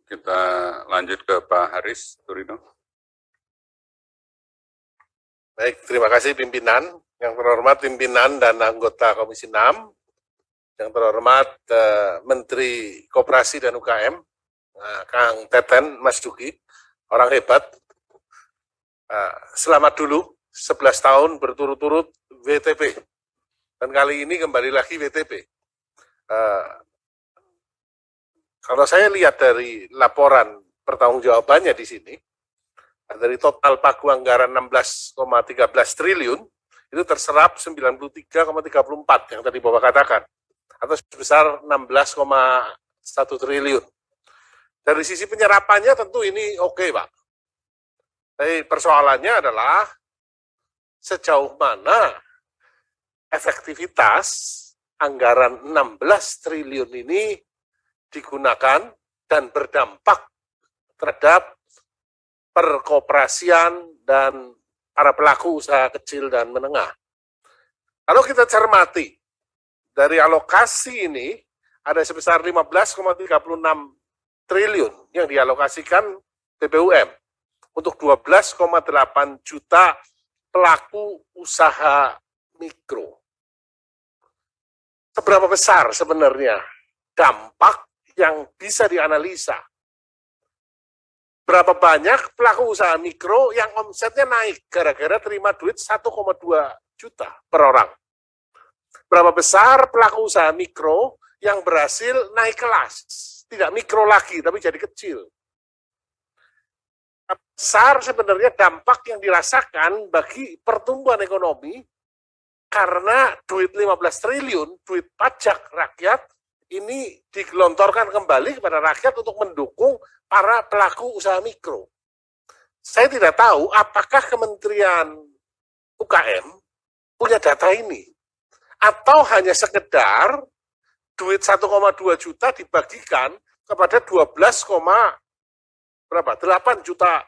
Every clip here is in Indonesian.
Kita lanjut ke Pak Haris Turino. Baik, terima kasih pimpinan. Yang terhormat pimpinan dan anggota Komisi 6, yang terhormat Menteri Koperasi dan UKM, Kang Teten Mas Duki, orang hebat. Selamat dulu, 11 tahun berturut-turut WTP. Dan kali ini kembali lagi WTP. Kalau saya lihat dari laporan pertanggungjawabannya di sini, dari total pagu anggaran 16,13 triliun, itu terserap 93,34 yang tadi Bapak katakan, atau sebesar 16,1 triliun. Dari sisi penyerapannya tentu ini oke, Pak. Tapi persoalannya adalah sejauh mana efektivitas anggaran 16 triliun ini digunakan dan berdampak terhadap perkoperasian dan para pelaku usaha kecil dan menengah. Kalau kita cermati, dari alokasi ini ada sebesar 15,36 triliun yang dialokasikan BPUM untuk 12,8 juta pelaku usaha mikro. Seberapa besar sebenarnya dampak yang bisa dianalisa? Berapa banyak pelaku usaha mikro yang omsetnya naik gara-gara terima duit 1,2 juta per orang? Berapa besar pelaku usaha mikro yang berhasil naik kelas? Tidak mikro lagi, tapi jadi kecil. Besar sebenarnya dampak yang dirasakan bagi pertumbuhan ekonomi karena duit 15 triliun, duit pajak rakyat, ini digelontorkan kembali kepada rakyat untuk mendukung para pelaku usaha mikro. Saya tidak tahu apakah Kementerian UKM punya data ini, atau hanya sekedar duit 1,2 juta dibagikan kepada 12,8 juta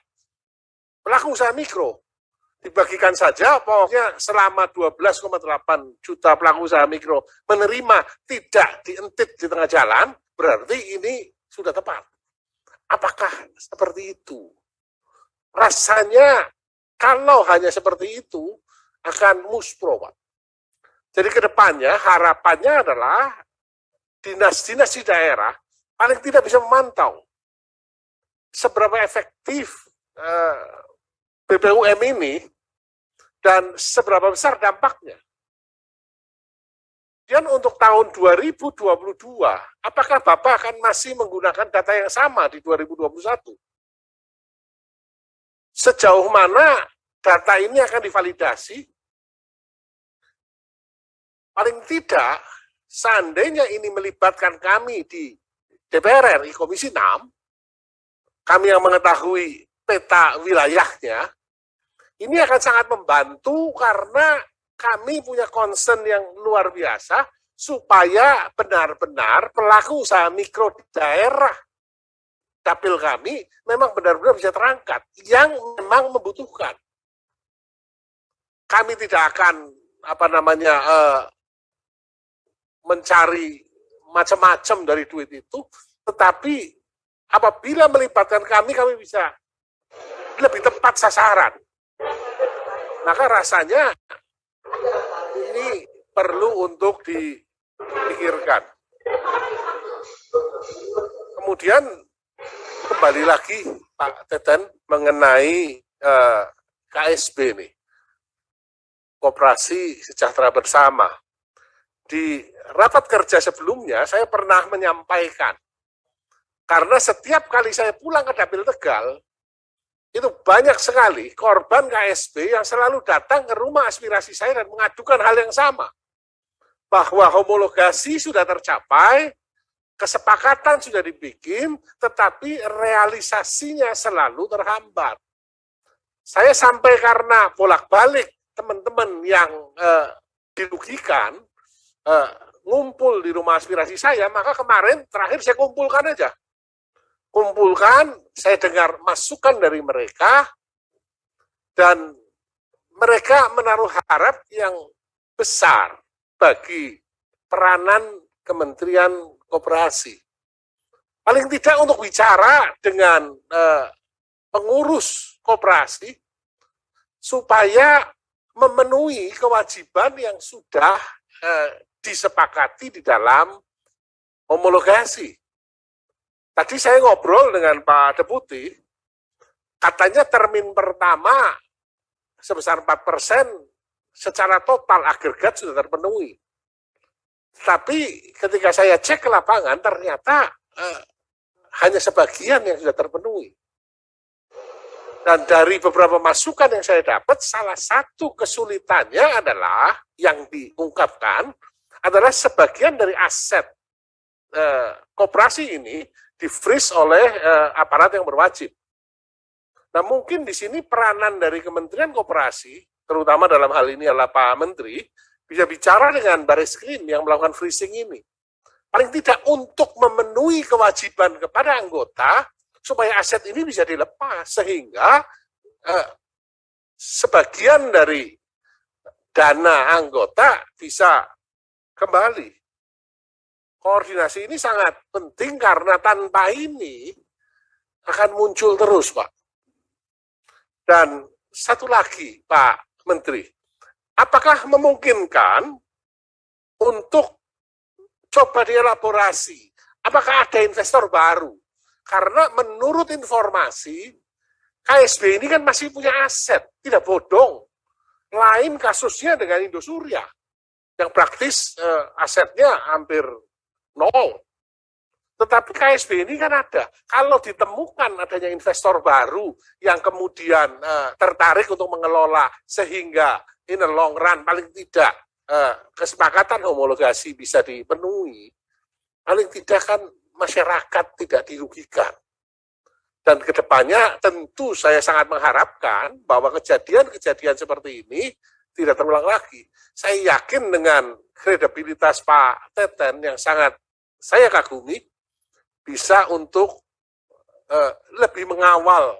pelaku usaha mikro. Dibagikan saja, pokoknya selama 12,8 juta pelaku usaha mikro menerima tidak dientit di tengah jalan, berarti ini sudah tepat. Apakah seperti itu? Rasanya kalau hanya seperti itu akan muspro, Pak. Jadi ke depannya harapannya adalah dinas-dinas di daerah paling tidak bisa memantau seberapa efektif BPUM ini dan seberapa besar dampaknya. Dan untuk tahun 2022, apakah Bapak akan masih menggunakan data yang sama di 2021? Sejauh mana data ini akan divalidasi? Paling tidak, seandainya ini melibatkan kami di DPR RI Komisi 6, kami yang mengetahui peta wilayahnya, ini akan sangat membantu karena kami punya concern yang luar biasa supaya benar-benar pelaku usaha mikro di daerah dapil kami memang benar-benar bisa terangkat yang memang membutuhkan. Kami tidak akan mencari macam-macam dari duit itu, tetapi apabila melibatkan kami bisa lebih tepat sasaran. Maka rasanya ini perlu untuk dipikirkan. Kemudian kembali lagi Pak Teten mengenai KSB nih, Koperasi Sejahtera Bersama. Di rapat kerja sebelumnya saya pernah menyampaikan, karena setiap kali saya pulang ke Dapil Tegal, itu banyak sekali korban KSB yang selalu datang ke rumah aspirasi saya dan mengadukan hal yang sama. Bahwa homologasi sudah tercapai, kesepakatan sudah dibikin, tetapi realisasinya selalu terhambat. Saya sampai karena bolak-balik teman-teman yang dirugikan, ngumpul di rumah aspirasi saya, maka kemarin terakhir saya kumpulkan aja. Saya dengar masukan dari mereka, dan mereka menaruh harap yang besar bagi peranan Kementerian Koperasi. Paling tidak untuk bicara dengan pengurus koperasi supaya memenuhi kewajiban yang sudah disepakati di dalam homologasi. Tadi saya ngobrol dengan Pak Deputi, katanya termin pertama sebesar 4% secara total agregat sudah terpenuhi. Tapi ketika saya cek ke lapangan, ternyata hanya sebagian yang sudah terpenuhi. Dan dari beberapa masukan yang saya dapat, salah satu kesulitannya adalah yang diungkapkan adalah sebagian dari aset koperasi ini di-freeze oleh aparat yang berwajib. Nah, mungkin di sini peranan dari Kementerian Koperasi, terutama dalam hal ini adalah Pak Menteri, bisa bicara dengan Baris-Krim yang melakukan freezing ini. Paling tidak untuk memenuhi kewajiban kepada anggota, supaya aset ini bisa dilepas, sehingga sebagian dari dana anggota bisa kembali. Koordinasi ini sangat penting karena tanpa ini akan muncul terus, Pak. Dan satu lagi, Pak Menteri, apakah memungkinkan untuk coba dielaborasi, apakah ada investor baru? Karena menurut informasi, KSB ini kan masih punya aset, tidak bodong. Lain kasusnya dengan Indosuria, yang praktis asetnya hampir nol. Tetapi KSB ini kan ada. Kalau ditemukan adanya investor baru yang kemudian tertarik untuk mengelola, sehingga in the long run paling tidak kesepakatan homologasi bisa dipenuhi, paling tidak kan masyarakat tidak dirugikan. Dan kedepannya tentu saya sangat mengharapkan bahwa kejadian-kejadian seperti ini tidak terulang lagi. Saya yakin dengan kredibilitas Pak Teten yang sangat saya kagumi, bisa untuk lebih mengawal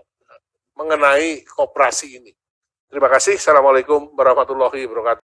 mengenai koperasi ini. Terima kasih. Assalamualaikum warahmatullahi wabarakatuh.